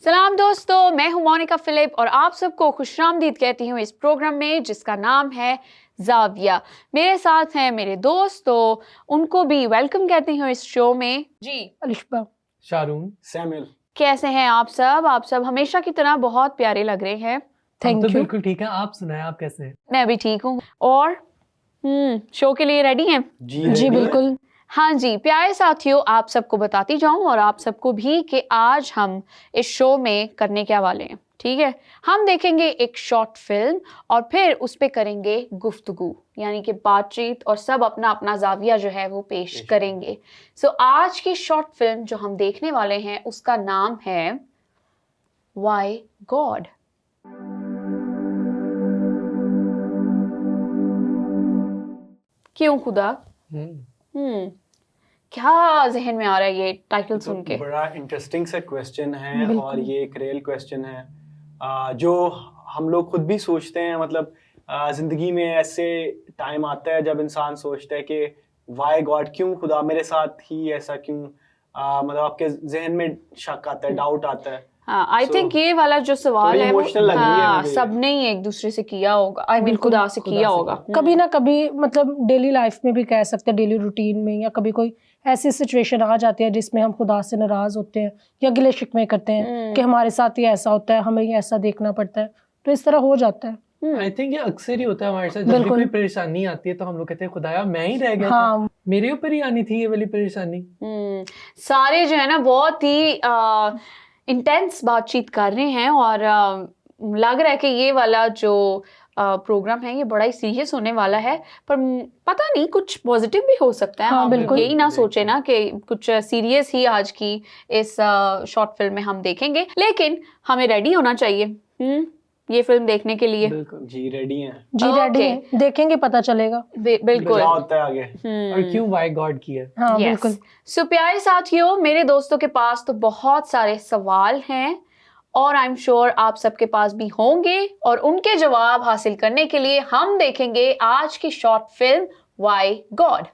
सलाम दोस्तों, मैं हूं मोनिका फिलिप और आप सबको खुशामदीद कहती हूं इस प्रोग्राम में जिसका नाम है जाविया। मेरे साथ हैं मेरे दोस्त, तो उनको भी वेलकम कहती हूं इस शो में। जी अलिशबा, शारून, सैमुअल, कैसे हैं आप सब? आप सब हमेशा की तरह बहुत प्यारे लग रहे हैं। थैंक तो यू। बिल्कुल ठीक है। आप सुनाएं, आप कैसे हैं? मैं भी ठीक हूँ। और शो के लिए रेडी हैं? जी बिल्कुल। हाँ जी प्यारे साथियों, आप सबको बताती जाऊं और आप सबको भी कि आज हम इस शो में करने क्या वाले हैं। ठीक है, हम देखेंगे एक शॉर्ट फिल्म और फिर उस पे करेंगे गुफ्तगू, यानी कि बातचीत, और सब अपना अपना जाविया जो है वो पेश करेंगे। सो आज की शॉर्ट फिल्म जो हम देखने वाले हैं उसका नाम है व्हाई गॉड। क्यों खुदा? क्या जहन में आ रहा है ये टाइटल सुन के? बड़ा इंटरेस्टिंग सा क्वेश्चन है और ये एक रियल क्वेश्चन है जो हम लोग खुद भी सोचते हैं। मतलब जिंदगी में ऐसे टाइम आता है जब इंसान सोचता है कि वाई गॉड, क्यों खुदा मेरे साथ ही ऐसा क्यों? मतलब आपके जहन में शक आता है, डाउट आता है। हाँ, आई थिंक ये वाला जो सवाल है वो सबने ही एक दूसरे से किया होगा, आई मीन खुदा से किया होगा। कभी ना कभी, मतलब डेली लाइफ में भी कह सकते हैं, डेली रूटीन में, या कभी कोई ऐसी सिचुएशन आ जाती है जिसमें हम खुदा से नाराज होते हैं या गिले शिकवे करते हैं कि हमारे साथ ही ऐसा होता है, हमें ही ऐसा देखना पड़ता है, तो इस तरह हो जाता है। आई थिंक ये अक्सर ही होता है हमारे साथ। जब भी कोई परेशानी आती है तो हम लोग कहते हैं खुदाया मैं ही रह गया था, मेरे ऊपर ही आनी थी ये वाली परेशानी। सारे जो है ना बहुत ही इंटेंस बातचीत कर रहे हैं और लग रहा है कि ये वाला जो प्रोग्राम है ये बड़ा ही सीरियस होने वाला है, पर पता नहीं कुछ पॉजिटिव भी हो सकता है। हाँ, बिल्कुल। यही ना सोचे ना कि कुछ सीरियस ही आज की इस शॉर्ट फिल्म में हम देखेंगे, लेकिन हमें रेडी होना चाहिए ये फिल्म देखने के लिए। जी रेडी हैं। जी रेडी हैं, देखेंगे पता चलेगा बिल्कुल क्या होता है आगे और क्यों वाई गॉड किया। हाँ बिल्कुल। सो प्यारे साथियों, मेरे दोस्तों के पास तो बहुत सारे सवाल हैं और आई एम श्योर आप सबके पास भी होंगे, और उनके जवाब हासिल करने के लिए हम देखेंगे आज की शॉर्ट फिल्म व्हाई गॉड।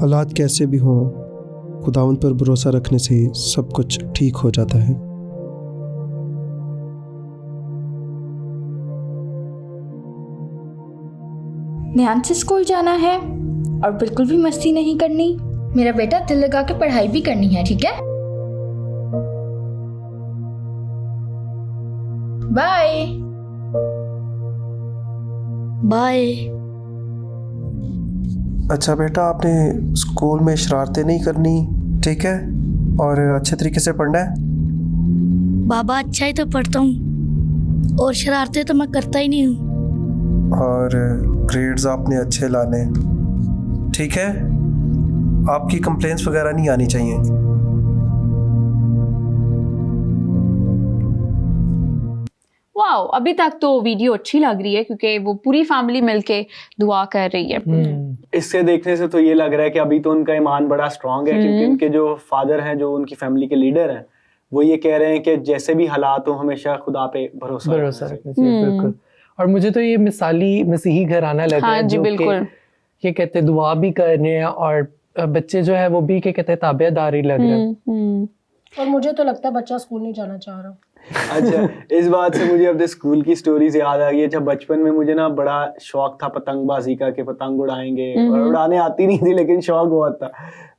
हालात कैसे भी हों, खुदावंद पर भरोसा रखने से ही सब कुछ ठीक हो जाता है। ध्यान से स्कूल जाना है और बिल्कुल भी मस्ती नहीं करनी। मेरा बेटा दिल लगा के पढ़ाई भी करनी है, ठीक है? Bye bye. अच्छा बेटा, आपने स्कूल में शरारतें नहीं करनी, ठीक है? और अच्छे तरीके से पढ़ना है। बाबा अच्छा ही तो पढ़ता हूँ और शरारतें तो मैं करता ही नहीं हूँ। और ग्रेड्स आपने अच्छे लाने, ठीक है? आपकी कंप्लेंट्स वगैरह नहीं आनी चाहिए। वाओ, अभी तक तो वीडियो अच्छी लग रही है क्योंकि वो पूरी फैमिली मिलके दुआ कर रही है। इससे देखने से तो ये लग रहा है कि अभी तो उनका ईमान बड़ा स्ट्रांग है, क्योंकि उनके जो फादर हैं, जो उनकी फैमिली के लीडर हैं, वो ये कह रहे हैं कि जैसे भी हालात हो हमेशा खुदा पे भरोसा रखना चाहिए। बिल्कुल। और मुझे तो ये मिसाली मसीही घराना लग रहा है, जो बिल्कुल ये कहते दुआ भी कर रहे हैं और बच्चे जो है वो भी क्या कहते हैं ताबेदारी लग रहे हैं। और मुझे तो लगता है बच्चा स्कूल नहीं जाना चाह रहा। अच्छा, इस बात से मुझे अपने स्कूल की स्टोरी से याद आ गई। जब बचपन में मुझे ना बड़ा शौक था पतंगबाजी का, कि पतंग उड़ाएंगे, और उड़ाने आती नहीं थी लेकिन शौक बहुत था।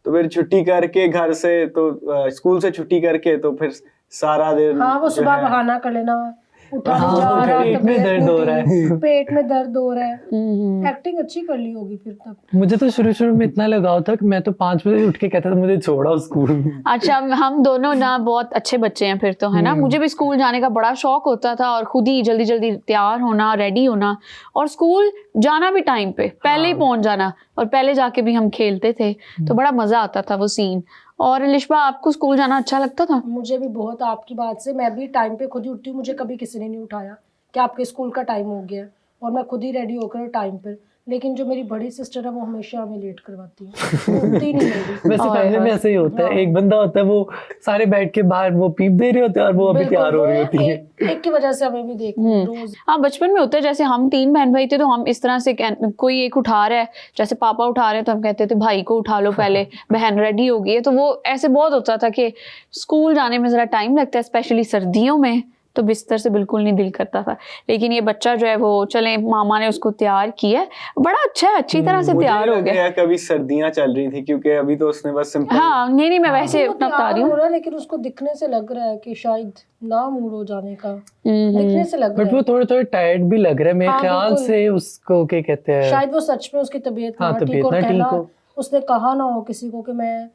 तो फिर छुट्टी करके घर से, तो स्कूल से छुट्टी करके तो फिर सारा दिन, हाँ, वो सुबह बहाना कर लेना उठा नहीं जा रहा, पेट में दर्द हो रहा है। पेट में दर्द हो रहा है। एक्टिंग अच्छी कर ली होगी फिर तब। मुझे तो शुरू में इतना लगाव था कि मैं तो 5 बजे उठ के कहता था मुझे छोड़ो स्कूल। अच्छा, हम दोनों ना बहुत अच्छे बच्चे हैं फिर तो, है ना। मुझे भी स्कूल जाने का बड़ा शौक होता था और खुद ही जल्दी जल्दी तैयार होना, रेडी होना और स्कूल जाना भी टाइम पे, पहले ही पहुंच जाना और पहले जाके भी हम खेलते थे, तो बड़ा मजा आता था वो सीन। और लिशबा, आपको स्कूल जाना अच्छा लगता था? मुझे भी बहुत, आपकी बात से मैं भी टाइम पे खुद ही उठती हूँ। मुझे कभी किसी ने नहीं उठाया कि आपके स्कूल का टाइम हो गया है, और मैं खुद ही रेडी होकर टाइम पर। लेकिन जो मेरी बड़ी सिस्टर है वो हमेशा हमें लेट करवाती है, उठती ही नहीं मेरी। वैसे फैमिली में ऐसे ही होता है, एक बंदा होता है वो सारे बैठ के बाहर वो पीप दे रहे होते हैं और वो अभी तैयार हो रही होती है। एक की वजह से हमें भी देखना रोज। हाँ, बचपन में होता है, जैसे हम 3 बहन भाई थे तो हम इस तरह से कोई एक उठा रहा है, जैसे पापा उठा रहे हैं तो हम कहते थे भाई को उठा लो पहले, बहन रेडी हो गई है। तो वो ऐसे बहुत होता था कि स्कूल जाने में जरा टाइम लगता है, स्पेशली सर्दियों में तो बिस्तर से बिल्कुल नहीं दिल करता था। लेकिन ये बच्चा जो है वो, चले मामा ने उसको तैयार किया, बड़ा अच्छा है, अच्छी तरह से तैयार हो गया। कभी सर्दियां चल रही थी क्योंकि अभी तो उसने बस सिंपल। हाँ, नहीं मैं वैसे अपना बता रही हूँ, लेकिन उसको दिखने से लग रहा है कि शायद ना मूड हो जाने का, दिखने से लग रहा है। बट वो थोड़े टायर्ड भी लग रहा है मेरे ख्याल से। उसको क्या कहते हैं, शायद वो सच में उसकी तबीयत ना ठीक हो, उसने कहा ना हो किसी को कि मैं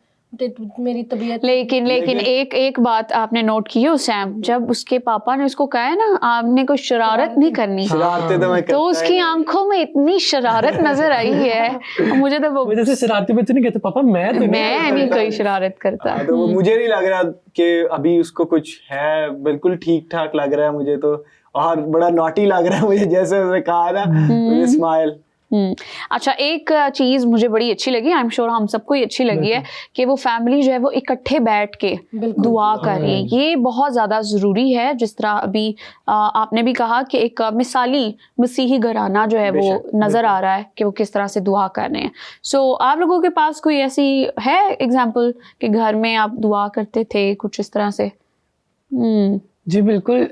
मेरी तबीयत। लेकिन एक बात आपने नोट की है सैम, जब उसके पापा ने उसको कहा है ना आपने कोई शरारत नहीं करनी, तो उसकी आंखों में इतनी शरारत नजर आई है। मुझे तो वो जैसे शरारती बच्चे नहीं कहते पापा मैं नहीं कोई शरारत करता। तो मुझे नहीं लग रहा कि अभी उसको कुछ है, बिल्कुल ठीक ठाक लग रहा है मुझे तो, और बड़ा नॉटी लग रहा है मुझे, जैसे उसने कहा ना मुझे स्माइल। अच्छा, एक चीज मुझे बड़ी अच्छी लगी, आई एम श्योर हम सबको ही अच्छी लगी है, कि वो फैमिली जो है वो इकट्ठे बैठ के दुआ कर रही है। ये बहुत ज्यादा जरूरी है। जिस तरह अभी आपने भी कहा कि एक मिसाली मसीही घराना जो है वो नजर आ रहा है कि वो किस तरह से दुआ कर रहे हैं। सो आप लोगों के पास कोई ऐसी है एग्जाम्पल कि घर में आप दुआ करते थे कुछ इस तरह से? जी बिल्कुल।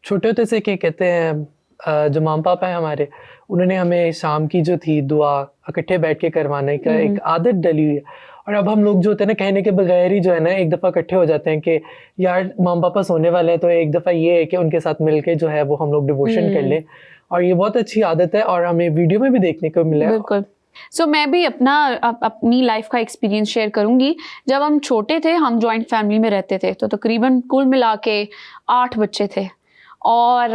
छोटे होते से क्या कहते हैं, जो माम पापा है हमारे, उन्होंने हमें शाम की जो थी दुआ इकट्ठे बैठ के करवाने का एक आदत डली हुई है। और अब हम लोग जो होते हैं ना, कहने के बगैर ही जो है ना एक दफ़ा इकट्ठे हो जाते हैं कि यार माम पापा सोने वाले हैं, तो एक दफ़ा ये है कि उनके साथ मिलके जो है वो हम लोग डिवोशन कर लें। और ये बहुत अच्छी आदत है और हमें वीडियो में भी देखने को मिला है। बिल्कुल। मैं भी अपनी लाइफ का एक्सपीरियंस शेयर करूंगी। जब हम छोटे थे, हम जॉइंट फैमिली में रहते थे, तो तकरीबन कुल मिला के 8 बच्चे थे और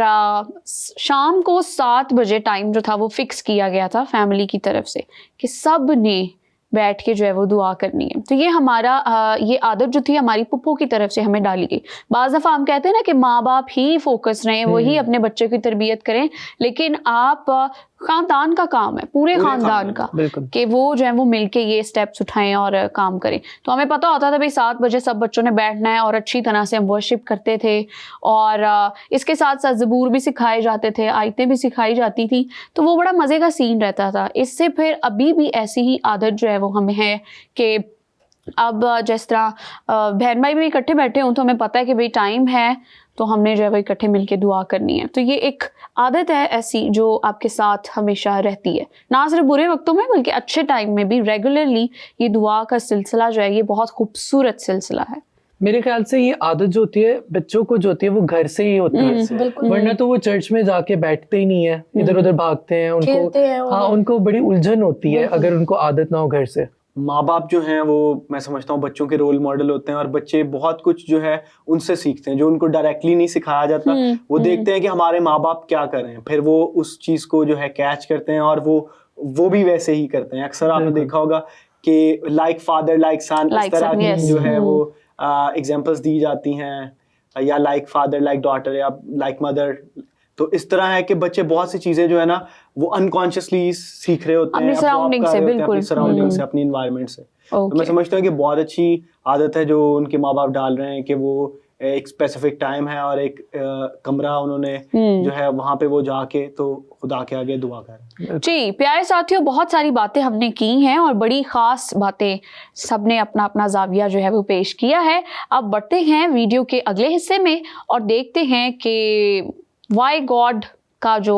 शाम को 7 बजे टाइम जो था वो फिक्स किया गया था फैमिली की तरफ से कि सब ने बैठ के जो है वो दुआ करनी है। तो ये हमारा ये आदत जो थी हमारी पुप्पो की तरफ से हमें डाली गई। बाज़ दफ़ा हम कहते हैं ना कि माँ बाप ही फोकस रहें, वही अपने बच्चे की तरबियत करें, लेकिन आप खानदान का काम है, पूरे खानदान का, कि वो जो है वो मिलके ये स्टेप्स उठाएं और काम करें। तो हमें पता होता था भाई 7 बजे सब बच्चों ने बैठना है और अच्छी तरह से हम वर्शिप करते थे और इसके साथ साथ ज़बूर भी सिखाए जाते थे, आयतें भी सिखाई जाती थी। तो वो बड़ा मज़े का सीन रहता था। इससे फिर अभी भी ऐसी ही आदत जो है वो हमें है कि अब जिस तरह बहन भाई भी इकट्ठे बैठे हों तो हमें पता है कि भाई टाइम है तो हमने जो है वो इकट्ठे मिलके दुआ करनी है। तो ये एक आदत है ऐसी जो आपके साथ हमेशा रहती है, ना सिर्फ बुरे वक्तों में बल्कि अच्छे टाइम में भी। रेगुलरली ये दुआ का सिलसिला जो है ये बहुत खूबसूरत सिलसिला है। मेरे ख्याल से ये आदत जो होती है बच्चों को जो होती है वो घर से ही होती है, वरना तो वो चर्च में जाके बैठते ही नहीं है, इधर उधर भागते हैं, उनको हाँ उनको बड़ी उलझन होती है अगर उनको आदत ना हो घर से। माँ बाप जो हैं वो मैं समझता हूँ बच्चों के रोल मॉडल होते हैं और बच्चे बहुत कुछ जो है उनसे सीखते हैं जो उनको डायरेक्टली नहीं सिखाया जाता। वो देखते हैं कि हमारे माँ बाप क्या कर रहे हैं, फिर वो उस चीज को जो है कैच करते हैं और वो भी वैसे ही करते हैं। अक्सर आपने देखा होगा कि लाइक फादर लाइक सन, इस तरह की जो है वो एग्जाम्पल्स दी जाती हैं, या लाइक फादर लाइक डॉटर या लाइक मदर। तो इस तरह है कि बच्चे बहुत सी चीजें जो है ना वो अनकॉन्शियसली सीख रहे होते हैं अपनी सराउंडिंग से, अपनी एनवायरनमेंट से। तो मैं समझता हूँ कि बहुत अच्छी आदत है जो उनके माँ बाप डाल रहे हैं कि वो एक स्पेसिफिक टाइम है और एक कमरा उन्होंने जो है वहां पे वो जाके तो खुदा के आगे दुआ कर। जी प्यारे साथियों, बहुत सारी बातें हमने की हैं और बड़ी खास बातें सबने अपना अपना जाविया जो है वो पेश किया है। अब बढ़ते हैं वीडियो के अगले हिस्से में और देखते हैं कि वाई गॉड का जो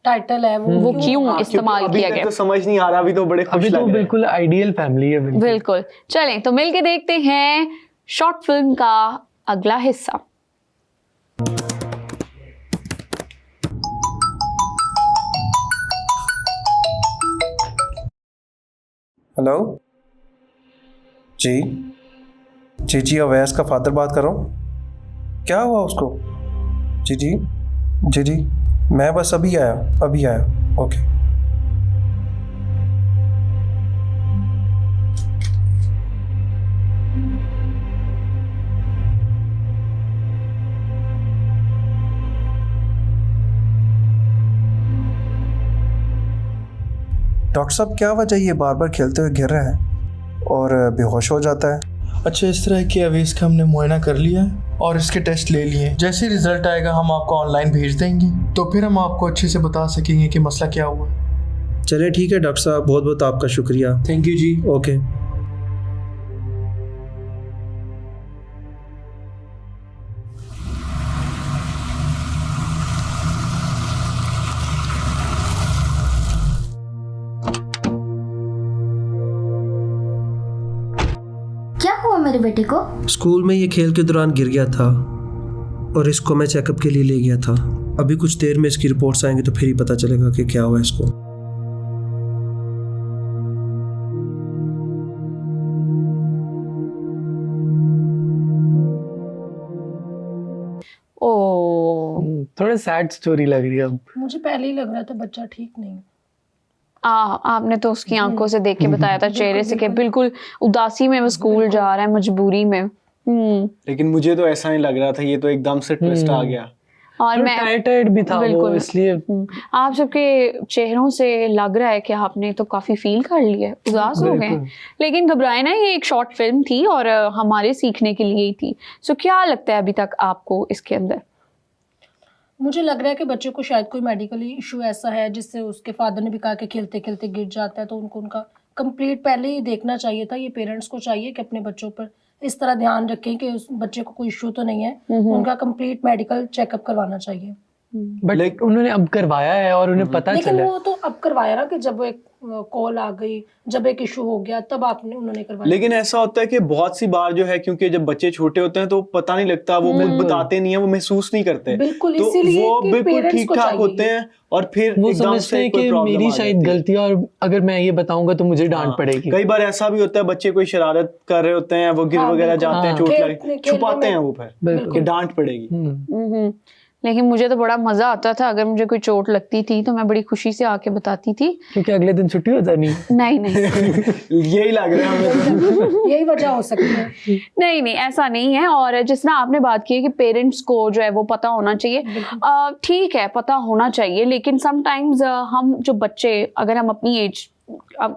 टाइटल है वो क्यों इस्तेमाल किया गया। तो समझ नहीं आ रहा, अभी तो बड़े खुश लग रहे हैं। बिल्कुल आइडियल फैमिली है। बिल्कुल, चलें तो मिलके देखते हैं शॉर्ट फिल्म का अगला हिस्सा। हेलो जी जी जी, अवैस का फादर बात कर रहा हूँ। क्या हुआ उसको? जी जी जी जी, मैं बस अभी आया। ओके। डॉक्टर साहब, क्या वजह ये बार बार खेलते हुए गिर रहा है और बेहोश हो जाता है? अच्छा, इस तरह के अवेस का हमने मुआयना कर लिया है और इसके टेस्ट ले लिए। जैसे ही रिजल्ट आएगा हम आपको ऑनलाइन भेज देंगे, तो फिर हम आपको अच्छे से बता सकेंगे कि मसला क्या हुआ। चलिए ठीक है डॉक्टर साहब, बहुत बहुत आपका शुक्रिया। Thank you ji. ओके। क्या हुआ मेरे बेटे को? स्कूल में ये खेल के दौरान गिर गया था और इसको मैं चेकअप के लिए ले गया था। अभी कुछ देर में इसकी रिपोर्ट्स आएंगी तो फिर ही पता चलेगा कि क्या हुआ इसको। ओ थोड़ा सैड स्टोरी लग रही है अब। मुझे पहले ही लग रहा था बच्चा ठीक नहीं। आपने तो उसकी आंखों से देख के बताया था, चेहरे से, कि बिल्कुल उदासी में वो स्कूल जा रहा है, मजबूरी में। लेकिन मुझे तो ऐसा नहीं लग रहा था, ये तो एकदम से ट्विस्ट आ गया। और मैं टायर्ड भी था वो, बिल्कुल। इसलिए आप सबके चेहरों से लग रहा है कि आपने तो काफी फील कर लिया है, उदास हो गए। लेकिन घबराए ना, ये एक शॉर्ट फिल्म थी और हमारे सीखने के लिए ही थी। सो क्या लगता है अभी तक आपको इसके अंदर? मुझे लग रहा है कि बच्चे को शायद कोई मेडिकल इशू ऐसा है जिससे उसके फादर ने भी कहा कि खेलते खेलते गिर जाता है, तो उनका कंप्लीट पहले ही देखना चाहिए था। ये पेरेंट्स को चाहिए कि अपने बच्चों पर इस तरह ध्यान रखें कि उस बच्चे को कोई इशू तो नहीं है, उनका कंप्लीट मेडिकल चेकअप करवाना चाहिए। बट उन्होंने अब करवाया है और उन्हें पता लेकिन चला। वो तो अब करवाया ना, कि जब एक कॉल आ गई, जब एक इशू हो गया तब उन्होंने करवाया। लेकिन ऐसा होता है कि बहुत सी बार जो है, क्योंकि जब बच्चे छोटे होते हैं तो पता नहीं लगता, वो खुद बताते नहीं है, वो महसूस नहीं करते, बिल्कुल, तो इसीलिए वो कि बिल्कुल parents ठीक को ठाक चाहिए होते हैं और फिर वो एकदम समझते से हैं कोई कि प्रॉब्लम मेरी आ शायद जाती है। गलती है और अगर मैं ये बताऊंगा तो मुझे डांट हाँ, पड़ेगी। कई बार ऐसा भी होता है, बच्चे कोई शरारत कर रहे होते हैं, वो गिर हाँ, वगैरह बिल्कुल। जाते हैं, हाँ। चोट खेलने लगे, में- छुपाते हैं वो फिर बिल्कुल। कि डांट पड़ेगी। लेकिन मुझे तो बड़ा मजा आता था, अगर मुझे कोई चोट लगती थी तो मैं बड़ी खुशी से आके बताती थी। क्योंकि अगले दिन छुट्टी हो जानी। नहीं नहीं यही लग रहा है हमें। यही वजह हो सकती है। नहीं नहीं, ऐसा नहीं है। और जिस तरह आपने बात की है कि पेरेंट्स को जो है वो पता होना चाहिए, ठीक है, पता होना चाहिए। लेकिन समटाइम्स हम जो बच्चे, अगर हम अपनी एज,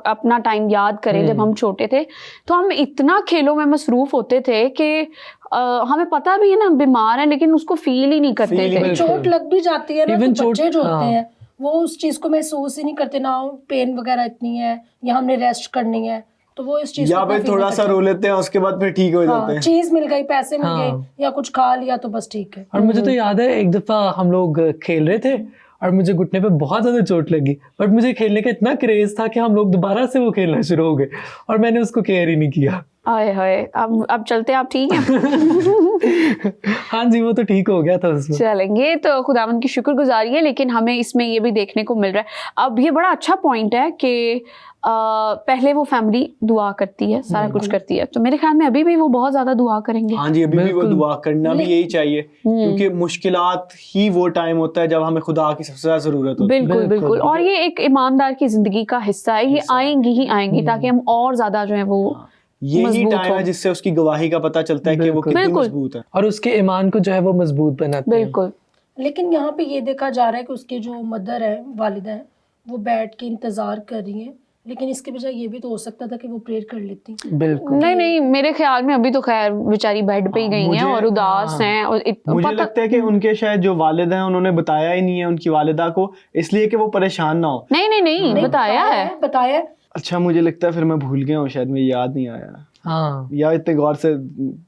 अपना टाइम याद करें, जब हम छोटे थे तो हम इतना खेलों में मसरूफ होते थे कि हमें पता भी है ना बीमार है, लेकिन उसको फील ही नहीं करते थे। बिल्कुल। चोट लग भी जाती है ना, Even तो बच्चे जो हाँ। होते हैं वो उस चीज को महसूस ही नहीं करते, ना पेन वगैरह इतनी है या हमने रेस्ट करनी है, तो वो इस चीज या को फिर काफी थोड़ा नहीं सा करते। रो लेते हैं, उसके बाद फिर ठीक हो जाते हाँ, हैं। चीज मिल गई, पैसे मिल हाँ। गए या कुछ खा लिया तो बस ठीक है। और मुझे तो याद है एक दफा हम लोग खेल रहे थे और मुझे घुटने पे बहुत ज्यादा चोट लगी, बट मुझे खेलने का इतना क्रेज था कि हम लोग दोबारा से वो खेलना शुरू हो गए और मैंने उसको केयर ही नहीं किया। आए हाय, अब चलते आप ठीक हैं? हाँ जी, वो तो ठीक हो गया था उसमें। चलेंगे तो खुदावंद की शुक्रगुजारी है। लेकिन हमें इसमें ये भी देखने को मिल रहा है, अब ये बड़ा अच्छा पॉइंट है कि पहले वो फैमिली दुआ करती है, सारा कुछ करती है, तो मेरे ख्याल में अभी भी वो बहुत ज्यादा दुआ करेंगे। हाँ जी, अभी भी वो बिल्कुल। दुआ करना भी यही चाहिए, क्योंकि मुश्किलात ही वो टाइम होता है जब हमें खुदा की सबसे ज्यादा जरूरत होती है। बिल्कुल बिल्कुल। और ये एक ईमानदार की जिंदगी का हिस्सा है, ये आएंगी ही आएंगी, ताकि हम और ज्यादा जो है वो यही मजबूत टाइम हो। है जिससे उसकी गवाही का पता चलता है कि वो कितनी बिल्कुल। मजबूत है। और उसके ईमान को जो है वो मजबूत बनाते हैं। बिल्कुल। लेकिन यहाँ पे ये देखा जा रहा है कि उसकी जो मदर है, वालिदा है, वो बैठ के इंतजार कर रही है, लेकिन इसके बजाय ये भी तो हो सकता था कि वो प्रेयर कर लेती। बिल्कुल। नहीं नहीं, मेरे ख्याल में अभी तो खैर बेचारी बेड पे ही गई हैं मुझे- और उदास हैं और मुझे लगता है कि उनके शायद जो वालिद हैं उन्होंने बताया ही नहीं है उनकी वालिदा को, इसलिए कि वो परेशान ना हो। नहीं नहीं नहीं, बताया है। बताया है। अच्छा, मुझे लगता है फिर मैं भूल गया हूँ, शायद मुझे याद नहीं आया हाँ, या इतने गौर से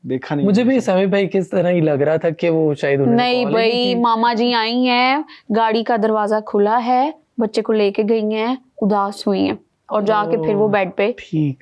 देखा नहीं। मुझे भी समी भाई किस तरह ही लग रहा था कि वो शायद उन्होंने नहीं call ही भाई, की। मामा जी आई हैं, गाड़ी का दरवाजा खुला है, बच्चे को लेके गई हैं, उदास हुई हैं और जाके फिर वो बेड पे ठीक।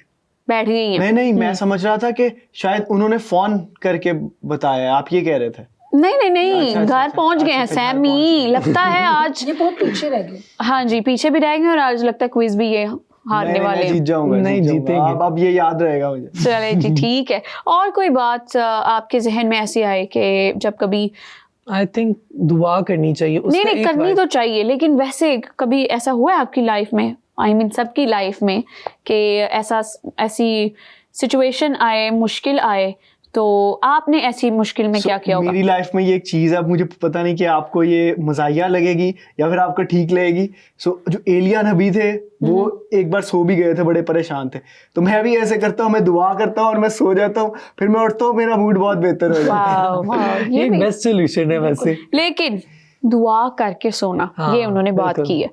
बैठ गई हैं। नहीं, मैं समझ रहा था कि शायद उन्होंने फोन करके बताया, आप ये कह रहे थे। नहीं नहीं नहीं, अच्छा, घर अच्छा, पहुंच गए हैं अच्छा, घर सैमी, लगता है आज। ये बहुत पीछे रह गए। हाँ जी, पीछे भी रह गए और आज लगता है क्विज भी ये हारने वाले मैं हैं। जीत जाऊंगा, नहीं, जीत जाऊंगा। जीतेंगे। अब ये याद रहेगा मुझे। चले जी, ठीक है। और कोई बात आपके जहन में ऐसी आए कि जब कभी आई थिंक दुआ करनी चाहिए नहीं उसका नहीं एक करनी बार- तो चाहिए, लेकिन वैसे कभी ऐसा हुआ है आपकी लाइफ में, आई मीन सबकी लाइफ में, कि ऐसी सिचुएशन आए, मुश्किल आए, तो आपने ऐसी मुश्किल में क्या किया होगा? मेरी लाइफ में ये एक चीज़ है, अब मुझे पता नहीं कि आपको ये मजाहिया लगेगी या फिर आपको ठीक लगेगी। जो एलिया नबी थे वो एक बार सो भी गए थे, बड़े परेशान थे, तो मैं भी ऐसे करता हूँ, मैं दुआ करता हूँ और मैं सो जाता हूँ, फिर मैं उठता हूँ, मेरा मूड बहुत बेहतर हो जाता है। वाह, वाह, ये ये एक भी। बेस्ट सोल्यूशन है वैसे। लेकिन दुआ करके सोना, हाँ, ये उन्होंने बात बिल्कुल। की है।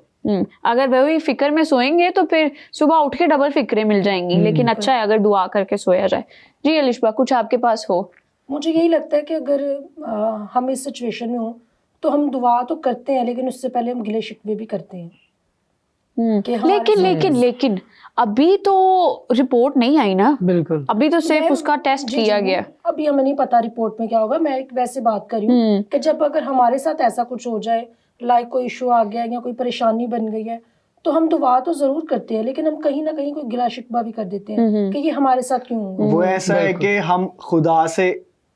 अगर वही फिक्र में सोएंगे तो फिर सुबह उठ के डबल फिक्रें मिल जाएंगी, लेकिन अच्छा है अगर दुआ करके सोया जाए। जी अलिशबा, कुछ आपके पास हो? मुझे यही लगता है कि अगर हम इस सिचुएशन में हो तो हम दुआ तो करते हैं, लेकिन उससे पहले हम गिले शिकवे भी करते हैं कि हमारे लेकिन साथ- लेकिन लेकिन अभी तो रिपोर्ट नहीं आई ना, बिल्कुल अभी तो सिर्फ मैं- उसका टेस्ट जी, किया जी, गया। अभी हमें नहीं पता रिपोर्ट में क्या होगा। मैं एक वैसे बात कर रही हूँ कि जब अगर हमारे साथ ऐसा कुछ हो जाए, लाइक कोई इशू आ गया या कोई परेशानी बन गई है, तो हम दुआ तो जरूर करते हैं, लेकिन हम कहीं ना कहीं कोई गिला शिकवा भी कर देते हैं कि ये हमारे साथ क्यों हुआ। वो ऐसा है कि हम खुदा से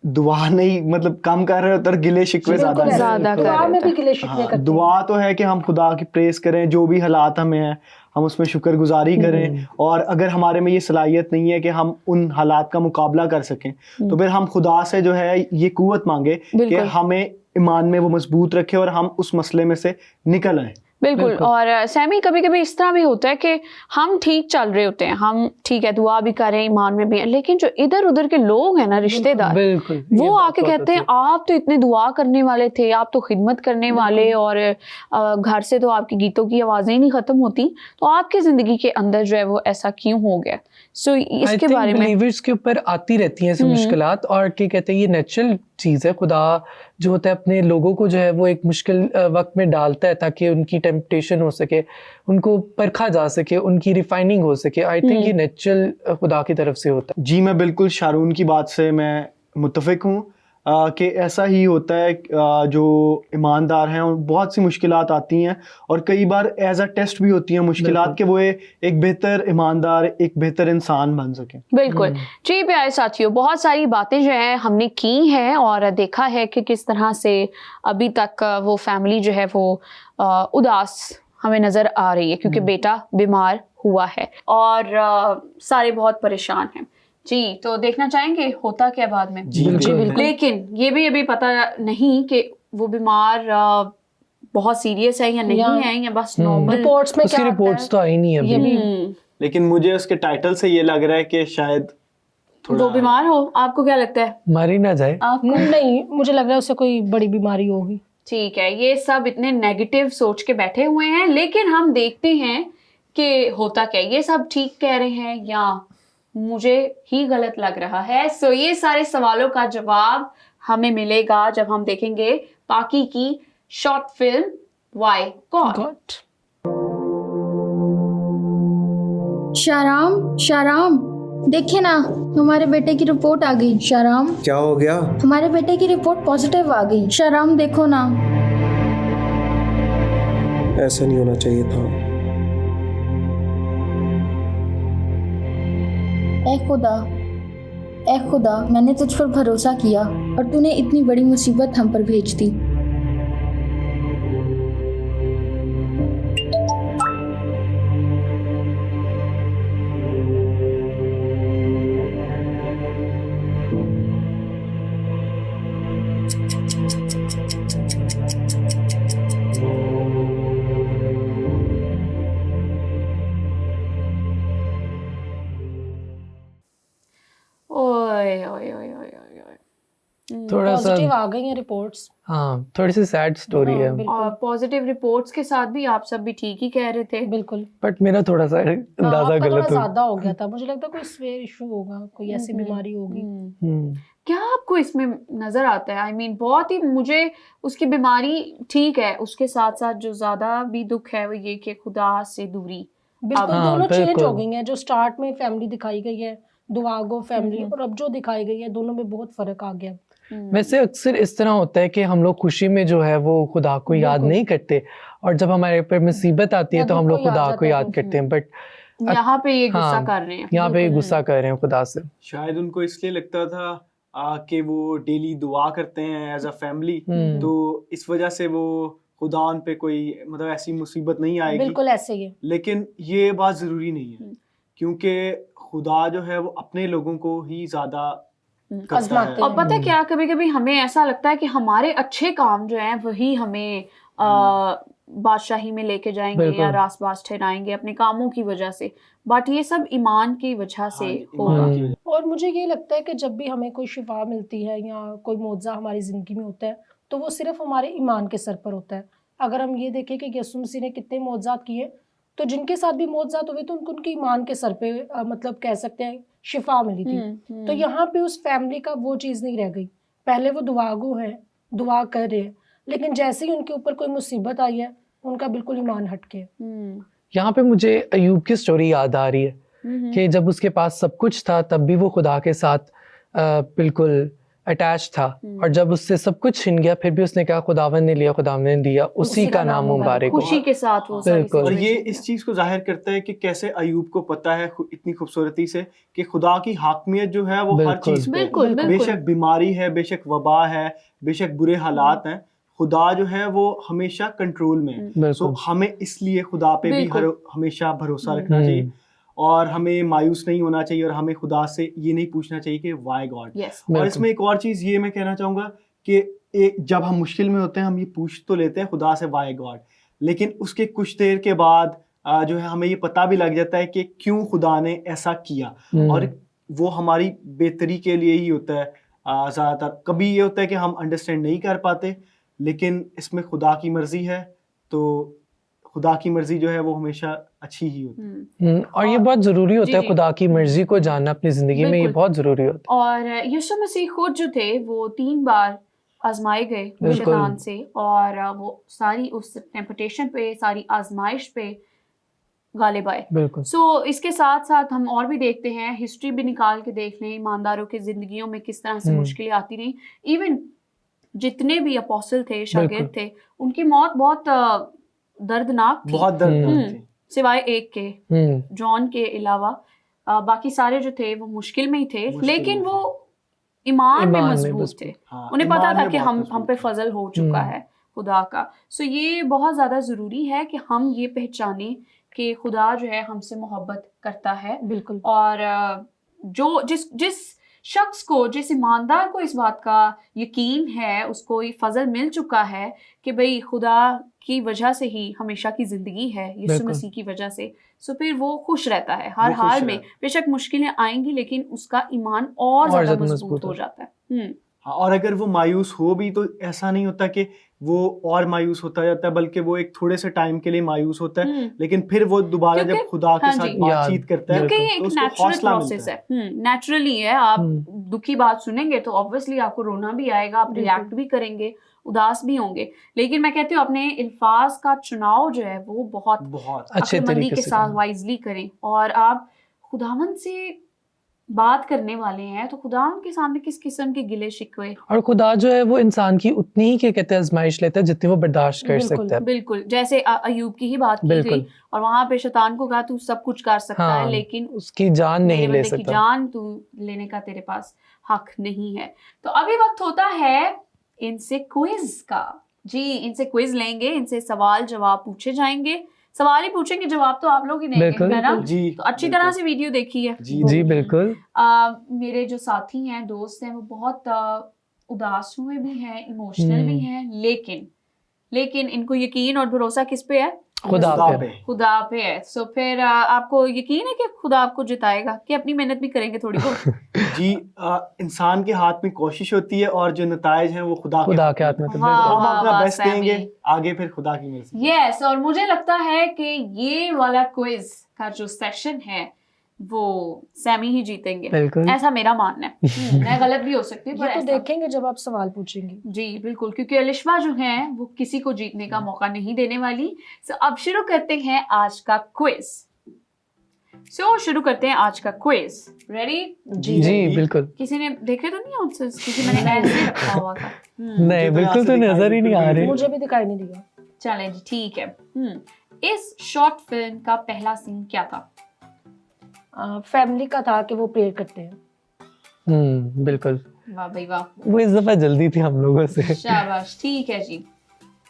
दुआ नहीं मतलब कम कर रहे होते और गिले शिकवे ज्यादा बिल्कुल कर रहे ऐसा। ज्यादा कर दुआ रहे में होते भी गिले शिकवे हाँ, करते हैं। दुआ तो है कि हम खुदा की प्रेस करें, जो भी हालात हमें हैं हम उसमें शुक्रगुजारी करें, और अगर हमारे में ये सलाहियत नहीं है कि हम उन हालात का मुकाबला कर सकें, तो फिर हम खुदा से जो है ये कुव्वत मांगे कि बिल्कुल। हमें ईमान में वो मजबूत रखे और हम उस मसले में से निकल आए। बिल्कुल। और सैमी, कभी कभी इस तरह भी होता है कि हम ठीक चल रहे होते हैं, हम ठीक है दुआ भी कर रहे हैं, ईमान में भी हैं, लेकिन जो इधर उधर के लोग हैं ना, रिश्तेदार, बिल्कुल वो ये बात आके बहुत कहते हैं होती आप तो इतने दुआ करने वाले थे, आप तो खिदमत करने वाले, और घर से तो आपकी गीतों की आवाजें ही नहीं खत्म होती, तो आपकी जिंदगी के अंदर जो है वो ऐसा क्यों हो गया? सो इसके बारे में बिलीवर्स के ऊपर आती रहती हैं ऐसी मुश्किलात, और क्या कहते हैं ये नेचुरल चीज़ है। खुदा जो होता है अपने लोगों को जो है वो एक मुश्किल वक्त में डालता है ताकि उनकी टेम्पटेशन हो सके, उनको परखा जा सके, उनकी रिफाइनिंग हो सके। आई थिंक ये नेचुरल खुदा की तरफ से होता है। जी मैं बिल्कुल शारून की बात से मैं मुत्तफिक हूँ कि ऐसा ही होता है। जो ईमानदार हैं और बहुत सी मुश्किलात आती हैं और कई बार एज अ टेस्ट भी होती हैं मुश्किलात कि वो एक बेहतर ईमानदार, एक बेहतर इंसान बन सकें। बिल्कुल। जी प्यारे साथियों, बहुत सारी बातें जो है हमने की हैं और देखा है कि किस तरह से अभी तक वो फैमिली जो है वो उदास हमें नज़र आ रही है, क्योंकि बेटा बीमार हुआ है और सारे बहुत परेशान हैं। जी, तो देखना चाहेंगे होता क्या बाद में। जी बिल्कुल। लेकिन ये भी अभी पता नहीं कि वो बीमार बहुत सीरियस है या नहीं है, या बस नॉर्मल। रिपोर्ट्स में उसकी क्या आता रिपोर्ट्स है तो आई नहीं है ये अभी। भी लेकिन मुझे उसके टाइटल से ये लग रहा है कि शायद वो बीमार हो। आपको क्या लगता है? मारी ना जाए। आपको? नहीं, मुझे लग रहा है उसे कोई बड़ी बीमारी होगी। ठीक है, ये सब इतने नेगेटिव सोच के बैठे हुए हैं, लेकिन हम देखते हैं कि होता क्या है। ये सब ठीक कह रहे हैं या मुझे ही गलत लग रहा है? सो ये सारे सवालों का जवाब हमें मिलेगा जब हम देखेंगे पाकी की शॉर्ट फिल्म व्हाई गॉड। शाराम, शाराम, देखिए ना, हमारे बेटे की रिपोर्ट आ गई। शाराम, क्या हो गया? हमारे बेटे की रिपोर्ट पॉजिटिव आ गई। शाराम देखो ना। ऐसा नहीं होना चाहिए था। ए खुदा, मैंने तुझ पर भरोसा किया और तूने इतनी बड़ी मुसीबत हम पर भेज दी। ओए ओए ओए ओए ओए ओए। थोड़ा पॉजिटिव सा आ गई हैं रिपोर्ट्स। हाँ, थोड़ी सी सैड स्टोरी है, और पॉजिटिव रिपोर्ट्स के साथ भी आप सब भी ठीक ही कह रहे थे। बिल्कुल। बट मेरा थोड़ा सा अंदाजा आपका थोड़ा गलत हो। ज्यादा हो गया था। मुझे लगता है कोई स्वेयर इशू होगा, कोई ऐसी बीमारी होगी। क्या आपको इसमें नजर आता है? आई मीन बहुत ही मुझे उसकी बीमारी ठीक है, उसके साथ साथ जो ज्यादा भी दुख है वो ये कि खुदा से दूरी। बिल्कुल, हाँ, दोनों चेंज बिल्कुल। हो गई हैं। जो स्टार्ट में फैमिली दिखाई गई है, दुआगो फैमिली, और अब जो दिखाई गई है, दोनों में बहुत फर्क आ गया। वैसे अक्सर इस तरह होता है कि हम लोग खुशी में जो है वो खुदा को याद नहीं करते, और जब हमारे ऊपर मुसीबत आती है या तो हम दुख लोग को याद खुदा आता को है, याद करते हैं। बट यहाँ पे ये गुस्सा हाँ, कर रहे हैं। यहाँ पे गुस्सा कर रहे हैं खुदा से। शायद उनको इसलिए लगता था कि वो डेली दुआ करते हैं एज अ फैमिली, तो इस वजह से वो खुदा उन पे कोई मतलब ऐसी मुसीबत नहीं आएगी। बिल्कुल ऐसे ही है। लेकिन ये बात ज़रूरी नहीं है, क्योंकि खुदा जो है वो अपने लोगों को ही ज़्यादा करता आजमाते है। हैं। और पता है क्या, कभी कभी हमें ऐसा लगता है कि हमारे अच्छे काम जो हैं वही हमें बादशाही में लेके जाएंगे बिल्कुल। या रास बास ठहराएंगे अपने कामों की वजह से, बट ये सब ईमान की वजह से हाँ, होगा। ईमान की वजह। और मुझे ये लगता है कि जब भी हमें कोई शिफा मिलती है या कोई मुआवजा हमारी ज़िंदगी में होता है तो वो सिर्फ हमारे ईमान के सर पर होता है। अगर हम ये देखें कि यीशु मसीह ने कितने मुआवजात किए, तो जिनके साथ भी मुआवजात हुए तो उनको उनके ईमान के सर पे मतलब कह सकते हैं शिफा मिली थी। तो यहाँ पे उस फैमिली का वो चीज़ नहीं रह गई। पहले वो दुआगो हैं, दुआ कर रहे हैं, लेकिन जैसे ही उनके ऊपर कोई मुसीबत आई है उनका बिल्कुल ईमान हट गया। यहाँ पे मुझे अयूब की स्टोरी याद आ रही है कि जब उसके पास सब कुछ था तब भी वो खुदा के साथ बिल्कुल अटैच था, और जब उससे सब कुछ छिन गया फिर भी उसने कहा खुदावन ने लिया, खुदावन ने दिया, उसी का नाम मुबारक हो। खुशी के साथ वो सारी बिल्कुल। और ये situation इस चीज को जाहिर करता है कि कैसे अयूब को पता है इतनी खूबसूरती से कि खुदा की हाकमियत जो है वो हर बिल्कुल। चीज पे है। बिल्कुल, बिल्कुल। बेशक बीमारी है, बेशक वबा है, बेशक बुरे हालात हैं, खुदा जो है वो हमेशा कंट्रोल में है। बिल्कुल। सो हमें इसलिए खुदा पे भी बिल्कुल। हमेशा भरोसा रखना चाहिए, और हमें मायूस नहीं होना चाहिए, और हमें खुदा से ये नहीं पूछना चाहिए कि वाई गॉड। Yes. और इसमें एक और चीज ये मैं कहना चाहूंगा कि जब हम मुश्किल में होते हैं हम ये पूछ तो लेते हैं खुदा से वाई गॉड, लेकिन उसके कुछ देर के बाद जो है हमें ये पता भी लग जाता है कि क्यों खुदा ने ऐसा किया, और वो हमारी बेहतरी के लिए ही होता है। ज़्यादातर कभी ये होता है कि हम अंडरस्टैंड नहीं कर पाते, लेकिन इसमें खुदा की मर्जी है, तो खुदा की मर्जी जो है वो हमेशा अच्छी ही होती है। और ये बहुत जरूरी होता जी, है जी। खुदा की मर्जी को जानना अपनी जिंदगी में, ये बिल्कुल। बहुत जरूरी होता और यीशु मसीह खुद जो थे वो 3 बार आजमाए गए बिल्कुल। शैतान से, और वो सारी उस टेम्पटेशन पे, सारी आजमाइश पे गालिब आए। है। बिल्कुल। सो इसके साथ साथ हम और भी देखते हैं, हिस्ट्री भी निकाल के देख लें, ईमानदारों की जिंदगियों में किस तरह से मुश्किलें आती रही। इवन जितने भी अपोस्टल थे, शागिर्द थे, उनकी मौत बहुत दर्दनाक थी। बहुत दर्दनाक थी। सिवाय एक के, जॉन के अलावा बाकी सारे जो थे वो मुश्किल में ही थे, मुश्किल लेकिन में वो ईमान में ईमान में मजबूत मजबूत। थे। हाँ, उन्हें पता ईमान था में कि बहुत हम मजबूत पे थे। फजल हो चुका है खुदा का। सो ये बहुत ज्यादा जरूरी है कि हम ये पहचानें कि खुदा जो है हमसे मोहब्बत करता है, बिल्कुल। और जो जिस शख्स को, जिस ईमानदार को इस बात का यकीन है, उसको ये फजल मिल चुका है कि भाई खुदा की वजह से ही हमेशा की जिंदगी है, यीशु बिल्कुल। मसीह की वजह से, सो फिर वो खुश रहता है हर वो खुश हाल में। रहता है। बेशक मुश्किलें आएंगी, लेकिन उसका ईमान और ज्यादा ज्यादा मजबूत मजबूत हो हो जाता है। हाँ, और अगर वो मायूस हो भी तो ऐसा नहीं होता कि वो और मायूस होता जाता है, बल्कि वो एक थोड़े से टाइम के लिए मायूस होता है, लेकिन फिर वो दोबारा जब क्योंकि- खुदा के हाँ साथ जी। बातचीत करता है क्योंकि ये तो एक उसको नेचुरल हौसला प्रोसेस मिलता है। है, नेचुरली है। आप दुखी बात सुनेंगे तो ऑब्वियसली आपको रोना भी आएगा, आप रिएक्ट भी करेंगे, उदास भी होंगे, लेकिन मैं कहती हूँ अपने अल्फाज का चुनाव जो है वो बहुत बहुत अच्छे अक्लमंदी तरीके के से साथ करना। वाइजली करें। और आप खुदावंद से बात करने वाले हैं तो खुदावंद के सामने किस किस्म के गिले शिकवे। और खुदा जो है वो इंसान की उतनी ही कहते हैं आजमाइश लेता है जितनी वो बर्दाश्त कर बिल्कुल। सकता है। बिल्कुल, जैसे अयूब की ही बात की बिल्कुल। गई, और वहां पे शैतान को कहा तू सब कुछ कर सकता है, हाँ, लेकिन उसकी जान नहीं मेरे ले बंदे की सकता। जान तू लेने का तेरे पास हक नहीं है। तो अभी वक्त होता है इनसे क्विज का। जी, इनसे क्विज लेंगे, इनसे सवाल जवाब पूछे जाएंगे, सवाल ही पूछेंगे, जवाब तो आप लोग ही देंगे, बिल्कुल। है ना? जी, तो अच्छी तरह से वीडियो देखिए। जी बिल्कुल। मेरे जो साथी हैं, दोस्त हैं, वो बहुत उदास हुए भी हैं, इमोशनल भी हैं, लेकिन इनको यकीन और भरोसा किस पे है? खुदा खुदा पे। पे। खुदा पे है। सो फिर आपको यकीन है कि खुदा आपको जिताएगा, कि अपनी मेहनत भी करेंगे थोड़ी बहुत? जी, इंसान के हाथ में कोशिश होती है और जो नतीजे हैं वो खुदा के हाथ में। तो वाह, बिल्कुल। तो हम वाह, अपना वाह, बेस्ट सैमी। देंगे, आगे फिर खुदा की मर्जी। यस, और मुझे लगता है कि ये वाला क्विज का जो सेशन है वो सैमी ही जीतेंगे, बिल्कुल। ऐसा मेरा मानना है। मैं गलत भी हो सकती हूँ, पर ये तो ऐसा। देखेंगे जब आप सवाल पूछेंगे। जी बिल्कुल, क्योंकि अलिशवा जो है वो किसी को जीतने का मौका नहीं देने वाली। सो अब शुरू करते हैं आज का क्विज। शुरू करते हैं आज का क्विज। रेडी? जी बिल्कुल। किसी ने देखे तो नहीं आंसर्स, क्योंकि मैंने ऐसे रखा हुआ था। नहीं, तो बिल्कुल तो यहाँ से नजर ही नहीं आ दिखाई रहे। मुझे भी दिखाई नहीं दिया। चलें जी, ठीक है। इस शॉर्ट फिल्म का पहला सीन क्या था? फैमिली का था कि वो प्रेयर करते हैं। बिल्कुल। वाह भाई वाह, वो इस दफा जल्दी थी हम लोगों से। शाबाश, ठीक है जी।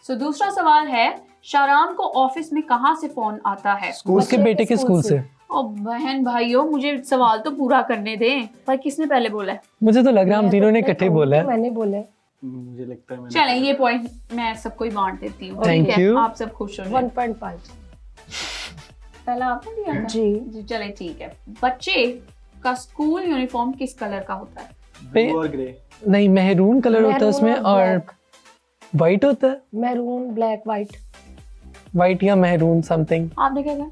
सो दूसरा सवाल है, शारान को ऑफिस में कहाँ से फोन आता है? उसके बेटे के स्कूल से। ओ बहन भाइयों, मुझे सवाल तो पूरा करने दें। भाई किसने पहले बोला है? मुझे तो लग रहा है हम तीनों ने इकट्ठे बोला है। मैंने बोला है। मुझे लगता है मैंने चलें, ये पॉइंट मैं सबको ही बांट देती हूँ। Thank ठीक है, you. आप सब खुश हो जाएं। 1.5 पहला आपने दिया था? जी। चले ठीक है। बच्चे का स्कूल यूनिफॉर्म किस कलर का होता है? ब्लू और ग्रे। नहीं, मेहरून कलर होता है उसमें और वाइट होता है। Maroon, black, white. वाइट या मेहरून समथिंग। आपने क्या कहा?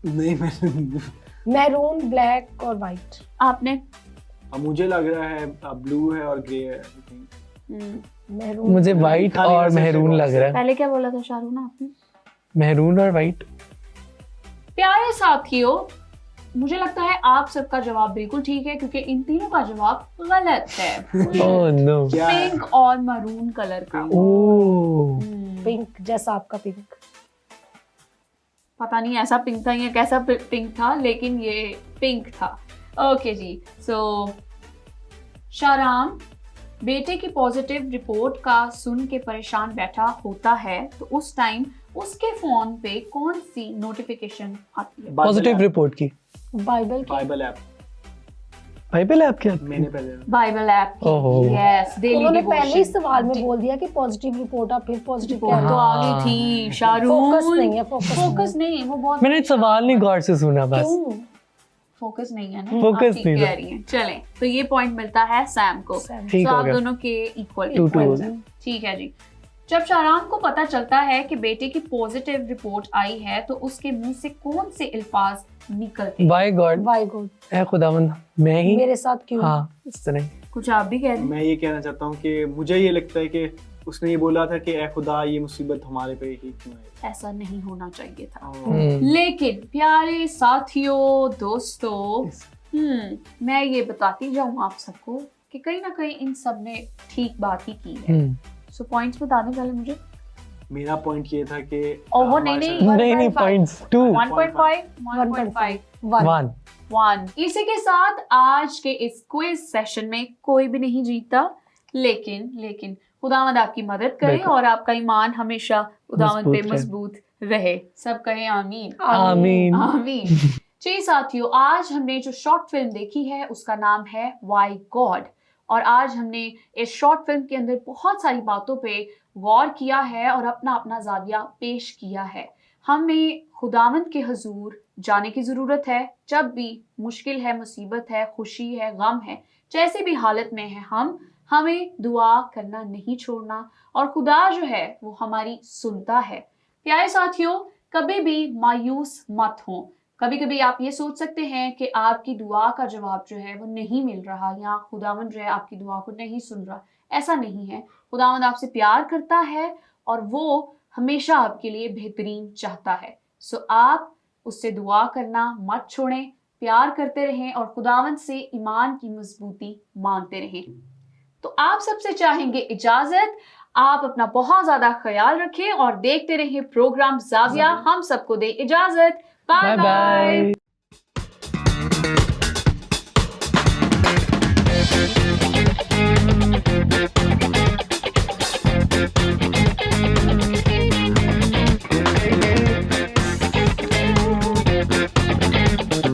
नहीं मैंने मैरून, ब्लैक और वाइट। आपने? मुझे लग रहा है ब्लू है और ग्रे है। मैरून। मुझे वाइट और मेहरून लग रहा है। पहले क्या बोला था शाहरुख आपने? मेहरून और वाइट। प्यारे साथियों, मुझे लगता है आप सबका जवाब बिल्कुल ठीक है, क्योंकि इन तीनों का जवाब गलत है। Oh no. क्या है? पिंक और मरून कलर का। ओह। पिंक जैसा आपका पिंक। पता नहीं ऐसा पिंक था या कैसा पिंक था, लेकिन ये पिंक था। ओके जी। सो शाराम बेटे की पॉजिटिव रिपोर्ट का सुन के परेशान बैठा होता है, तो उस टाइम उसके फोन पे कौन सी नोटिफिकेशन आती है? पॉजिटिव रिपोर्ट की। बाइबल की। Bible app. बाइबल ऐप क्या? मैंने पहले बाइबल ऐप। ओहो। यस, डेली उन्होंने पहले ही डिवोशन। सवाल में बोल दिया कि पॉजिटिव रिपोर्ट, आप फिर पॉजिटिव वो तो आ गई थी शाहरुख। फोकस नहीं है, फोकस नहीं, वो बहुत मैंने सवाल नहीं गौर से सुना बस। क्यों? फोकस नहीं है ना। फोकस आप ठीक नहीं कह था। रही हैं। चलें, तो ये पॉइंट मिलता है सैम को। ठीक तो हो आप गया। दोनों के इक्वल 2-2 हो गया। ठीक है जी। जब शारान को पता चलता है कि बेटे की पॉजिटिव रिपोर्ट आई है, तो उसके मुंह से कौन से अल्फाज निकलते हैं? बाय गॉड, बाय गॉड, ऐ खुदावंद, मैं ही। मेरे साथ क्यों? हाँ, इस तरह। कुछ आप भी कह रहे हैं? मैं ये कहना चाहता हूँ कि मुझे ये लगता है कि उसने ये बोला था कि ऐ खुदा ये मुसीबत हमारे पे ही क्यों है। ऐसा नहीं होना चाहिए था। हम्म। लेकिन प्यारे साथियों, दोस्तों, मैं ये बताती जाऊँ आप सबको कि कहीं ना कहीं इन सब ने ठीक बात ही की है। सो पॉइंट्स बता दें पहले मुझे। मेरा पॉइंट ये था कि और वो नहीं नहीं पॉइंट्स 2 1.5 1.5 1 1 इसी के साथ आज के इस क्विज सेशन में कोई भी नहीं जीता, लेकिन खुदावंद आपकी मदद करे बिल्कुल। और आपका ईमान हमेशा खुदावंद पे मजबूत रहे। मजबूत रहे। सब कहें आमीन। आमीन। आमीन। जी साथियों, आज हमने जो शॉर्ट फिल्म देखी है उसका नाम है वाई गॉड, और आज हमने इस शॉर्ट फिल्म के अंदर बहुत सारी बातों पे गौर किया है और अपना अपना जाविया पेश किया है। हमें खुदावंद के हुजूर जाने की ज़रूरत है जब भी मुश्किल है, मुसीबत है, खुशी है, गम है, जैसे भी हालत में है हमें दुआ करना नहीं छोड़ना, और खुदा जो है वो हमारी सुनता है। प्यारे साथियों, कभी भी मायूस मत हों। कभी कभी आप ये सोच सकते हैं कि आपकी दुआ का जवाब जो है वो नहीं मिल रहा, या खुदावंद जो है आपकी दुआ को नहीं सुन रहा। ऐसा नहीं है। खुदावंद आपसे प्यार करता है और वो हमेशा आपके लिए बेहतरीन चाहता है। सो आप उससे दुआ करना मत छोड़ें, प्यार करते रहें और खुदावंद से ईमान की मजबूती मांगते रहें। तो आप सबसे चाहेंगे इजाजत। आप अपना बहुत ज्यादा ख्याल रखें और देखते रहें प्रोग्राम जाविया। हम सबको दे इजाजत। Bye bye. Thank you.